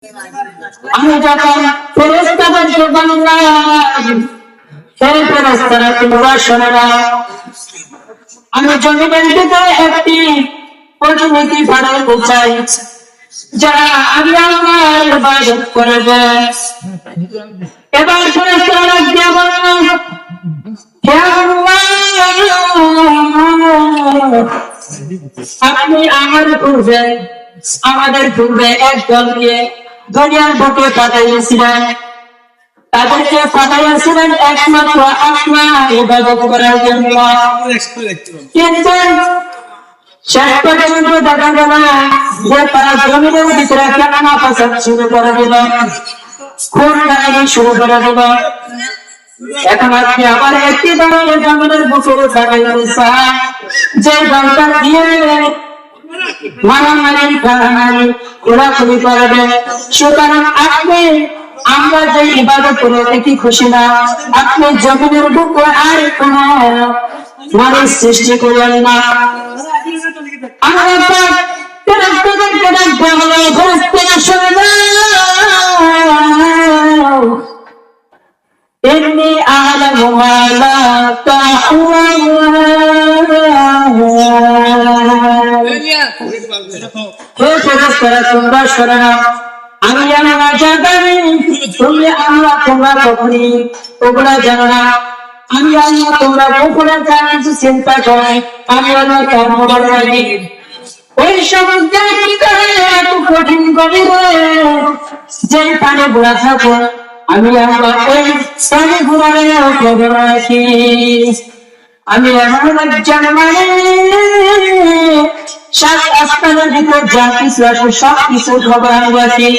আমি যখন ফেরেশতাদেরকে বললাম, হে ফেরেশতারা তোমরা শোনো না, আমি জমিনের ভিতরে একটি প্রতিনিধি বানাতে চাই যারা আমি আল্লাহর ইবাদত করবে। এবার ফেরেশতারা ডাক দিয়ে বলল, হে আল্লাহ, আপনি আমাদের পূর্বে একদলকে দুনিয়ার বুকে পাঠাইয়াছিলেন, তাদেরকে পাঠাইয়াছিলেন একমাত্র আপনার ইবাদত করার জন্য। কিন্তু শেষ পর্যন্ত দেখা গেল যে তারা জমিনের ভিতরে কেননা ফাসাদ শুরু করে দিল, খুন খারাপি শুরু করে দিল। এখন আপনি আবার একটি ধরনের জমিনের বুকে পাঠাইয়াছেন যে দলটা দিয়ে মারামারি খারামারি খোলাখুলি করবে। সুতরাং আপনি আমরা যে ইবাদত করে কি খুশি না, আপনি জমিনের বুকে আর কোন মানুষ সৃষ্টি করলেন না। আমরা ফেরেশতাদেরকে ডাকতে হলো, ফেরেশতারা শুনে নাও, ইন্নী আ'লামু মা লা তা'লামুন। হে ফেরেশতারা তোমরা শোনো না, আমি আল্লাহ যা জানি তোমরা কখনই ওগুলা জানো না। আমি আল্লাহ তোমরা গোপনে যা কিছু চিন্তা করে আমি আল্লাহ তার মনে রাখি। ওই সমস্ত এত কঠিন গভীরে যে পানি ঘোরা থাকো আমি আল্লাহ ওই পানি ঘোরানো খবর রাখি। আমি এমন একজন মানে সাত আসমানের ভিতর যা কিছু আছে সব কিছু খবর আমি রাখি,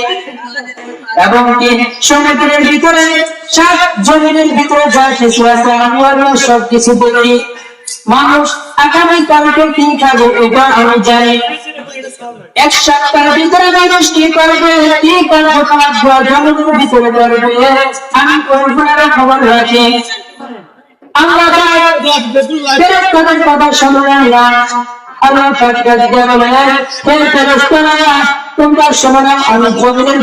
এবং সমুদ্রের ভিতরে সাত জমিনের ভিতরে যা কিছু আছে আমি আল্লাহ সব কিছু বলি। মানুষ আগামীকালকে কি খাবে এটা আমি জানি, এক সপ্তাহের ভিতরে মানুষ কি করবে কি জমিনের ভিতরে করবে আমি পরিবারের খবর রাখি। আল্লাহ ফেরেশতাদের কথা শুনলেন না। আল্লাহ ফেরেশতারা তোমরা শোনো না, আমি জমিনের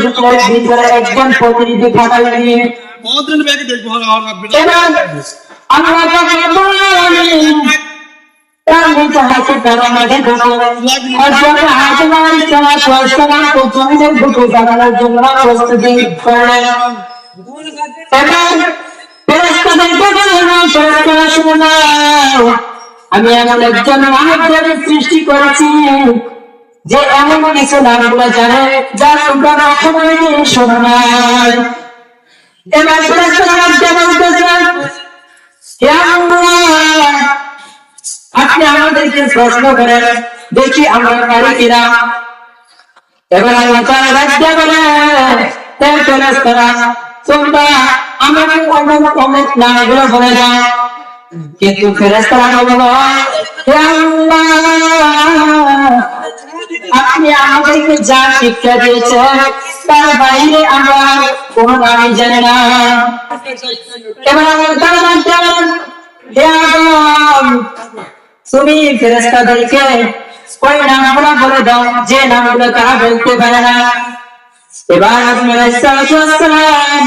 ভিতরে একজন প্রতিনিধি পাঠাইনি। আল্লাহ জমিনের বুকে পাঠানোর জন্য প্রস্তুতি করলেন। আমি এমন একজন মানবদের সৃষ্টি করেছি যে এমন কিছু নামগুলো জানে যা তোমরা কখনোই শোনো নাই। এবার আপনি আমাদেরকে প্রশ্ন করেন দেখি আমরা পারি কিনা। এবার আল্লাহ তাআলা রাজ্য বলে তোমরা আমাকে অমুক অমুক নামগুলো বলে দাও। কিন্তু ফেরেশতারা বলল, হে আল্লাহ, আপনি আমাদেরকে যা শিক্ষা দিয়েছেন তার বাইরে আমরা কোন নামই জানি না। এবার আল্লাহ তাআলা বলেন, হে আদম, তুমি ফেরেশতাদেরকে ওই নামগুলো বলে দাও যে নামগুলো তারা বলতে পারে না। এবার আদম আলাইহিস সালাম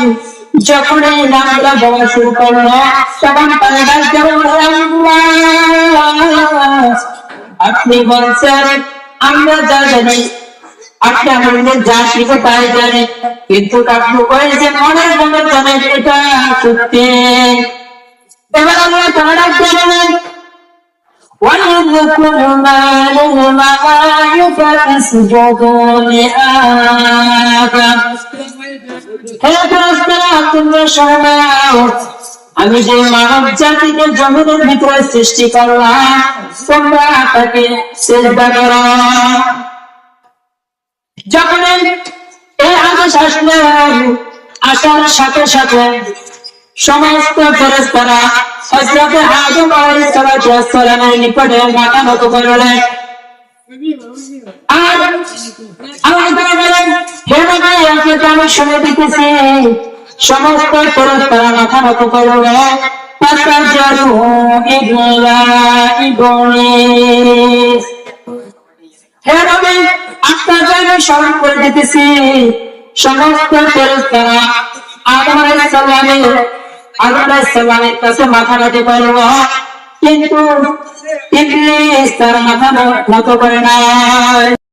যখন এই নামগুলো বলা শুরু করলো তখন আপনি বলছেন আমরা যা জানি, আপনি আমাদের যা শিখে তাই জানি, কিন্তু আপনি বলেছেন অনেক মনের জানেন এটা সত্যি। এবার আমরা তারা বলেন وَيَذْكُرُ مَا لِلْمَلَائِكَةِ اسْجُدُوا لِآدَمَ। আমি যে মানব জাতিকে জমিনের ভিতরে সৃষ্টি করলাম তোমরা তাকে সিজদা করো। যখন এই আদেশ আসলো, আসার সাথে সাথে সমস্ত ফেরেশতারা হযরত আদম আলাইহিস সালামের নিকটে মাথা নত করলেন। আর আল্লাহ তাআলা বলেন, হে নবী, আপনাকে আমি শুনে দিতেছি সমস্ত ফেরেশতারা মাথা নত করলেন। ফাসাজাদু ইল্লা ইবলীস। হে নবী, আপনাকে আমি স্মরণ করে দিতেছি সমস্ত ফেরেশতারা আদম আলাইহিস সালামের কাছে মাথা নত করল, কিন্তু ইবলিস তার মাথা নত করে নাই।